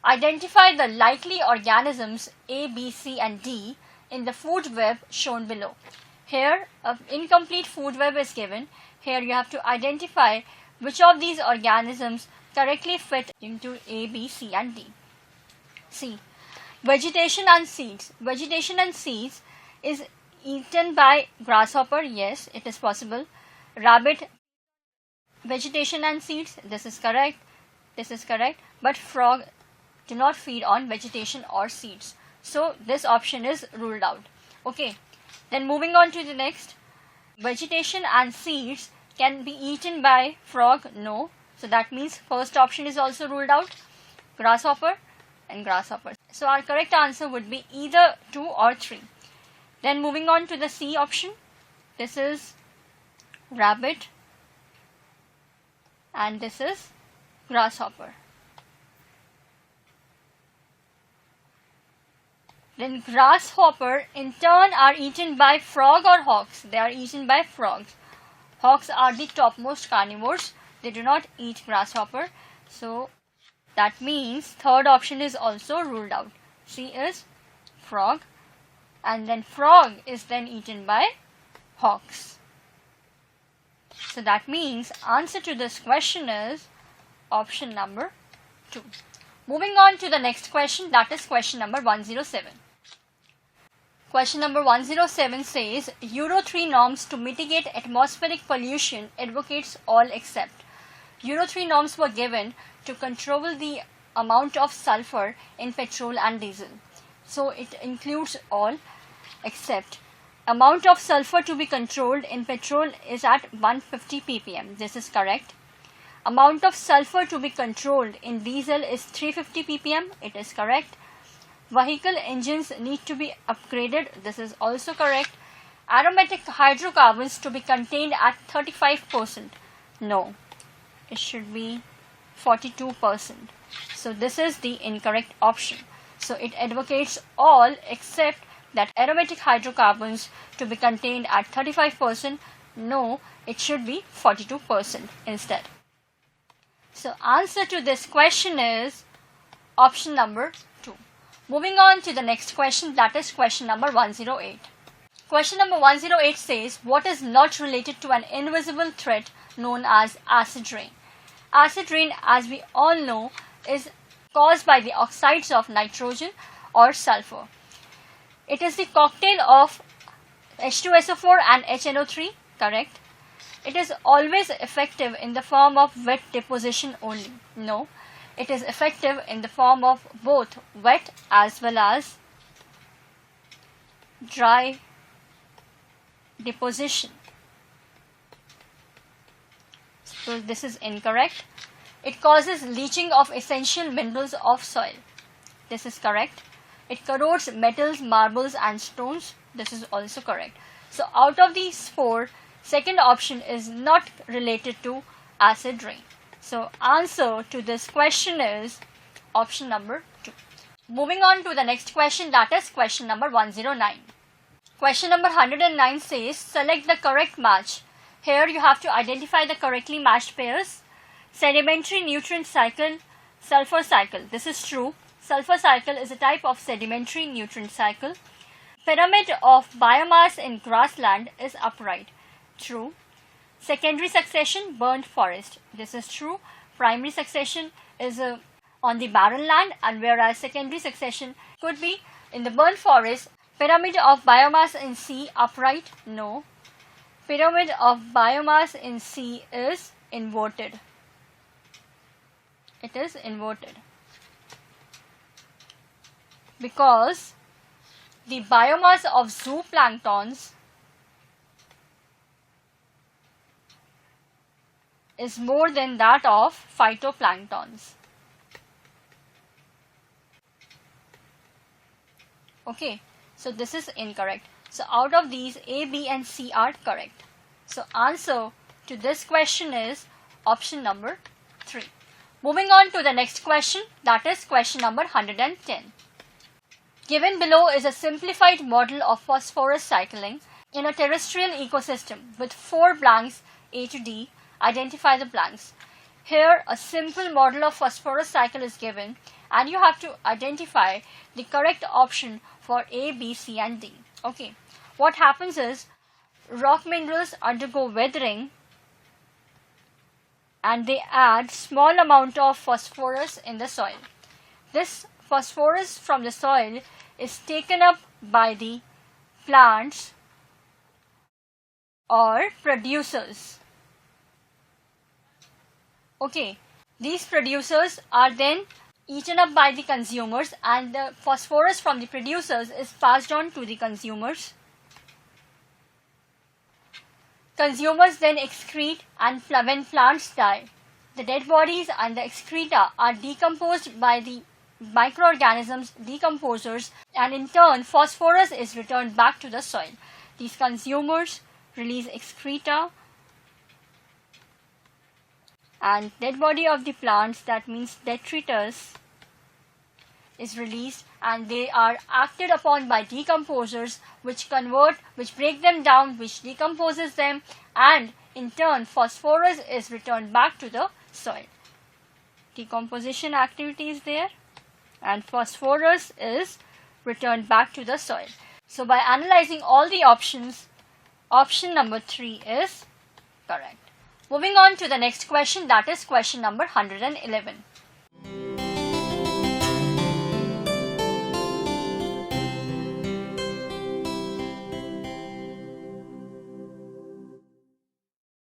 Identify the likely organisms A, B, C and D in the food web shown below. Here an incomplete food web is given. Here you have to identify which of these organisms correctly fit into A, B, C and D. C. Vegetation and seeds. Vegetation and seeds is eaten by grasshopper. Yes, it is possible. Rabbit, vegetation and seeds. This is correct. This is correct. But frog do not feed on vegetation or seeds. So this option is ruled out. Okay. Then moving on to the next. Vegetation and seeds can be eaten by frog. No. So that means first option is also ruled out. Grasshopper and grasshopper. So our correct answer would be either 2 or 3. Then moving on to the C option. This is rabbit and this is grasshopper. Then grasshopper in turn are eaten by frog or hawks. They are eaten by frogs. Hawks are the topmost carnivores. They do not eat grasshopper. So that means third option is also ruled out. C is frog and then frog is then eaten by hawks. So that means answer to this question is option number 2. Moving on to the next question, that is question number 107. Question number 107 says Euro 3 norms to mitigate atmospheric pollution advocates all except. Euro 3 norms were given to control the amount of sulfur in petrol and diesel. So it includes all except amount of sulfur to be controlled in petrol is at 150 ppm. This is correct. Amount of sulfur to be controlled in diesel is 350 ppm. It is correct. Vehicle engines need to be upgraded. This is also correct. Aromatic hydrocarbons to be contained at 35%. No, it should be 42%. So this is the incorrect option. So it advocates all except that aromatic hydrocarbons to be contained at 35%. No, it should be 42% instead. So answer to this question is option number 2. Moving on to the next question, that is question number 108. Question number 108 says what is not related to an invisible threat known as acid rain. Acid rain, as we all know, is caused by the oxides of nitrogen or sulfur. It is the cocktail of H2SO4 and HNO3, correct. It is always effective in the form of wet deposition only. No, it is effective in the form of both wet as well as dry deposition. So this is incorrect. It causes leaching of essential minerals of soil. This is correct. It corrodes metals, marbles and stones. This is also correct. So out of these 4, second option is not related to acid rain. So answer to this question is option number 2. Moving on to the next question, that is question number 109. Question number 109 says select the correct match. Here you have to identify the correctly matched pairs. Sedimentary nutrient cycle, sulfur cycle. This is true. Sulfur cycle is a type of sedimentary nutrient cycle. Pyramid of biomass in grassland is upright. True. Secondary succession, burnt forest. This is true. Primary succession is on the barren land, and whereas secondary succession could be in the burnt forest. Pyramid of biomass in sea, upright. No. Pyramid of biomass in sea is inverted. It is inverted because the biomass of zooplanktons is more than that of phytoplanktons. Okay, so this is incorrect. So out of these, A, B and C are correct. So answer to this question is option number 3. Moving on to the next question, that is question number 110. Given below is a simplified model of phosphorus cycling in a terrestrial ecosystem with 4 blanks A to D. Identify the blanks. Here a simple model of phosphorus cycle is given and you have to identify the correct option for A, B, C and D. Okay, what happens is rock minerals undergo weathering and they add small amount of phosphorus in the soil. This phosphorus from the soil is taken up by the plants or producers. Okay, these producers are then eaten up by the consumers and the phosphorus from the producers is passed on to the consumers. Consumers then excrete and when plants die, the dead bodies and the excreta are decomposed by the microorganisms decomposers and in turn phosphorus is returned back to the soil. These consumers release excreta and dead body of the plants, that means detritus, is released and they are acted upon by decomposers which break them down, which decomposes them and in turn phosphorus is returned back to the soil. Decomposition activity is there and phosphorus is returned back to the soil. So by analyzing all the options, option number 3 is correct. Moving on to the next question, that is question number 111.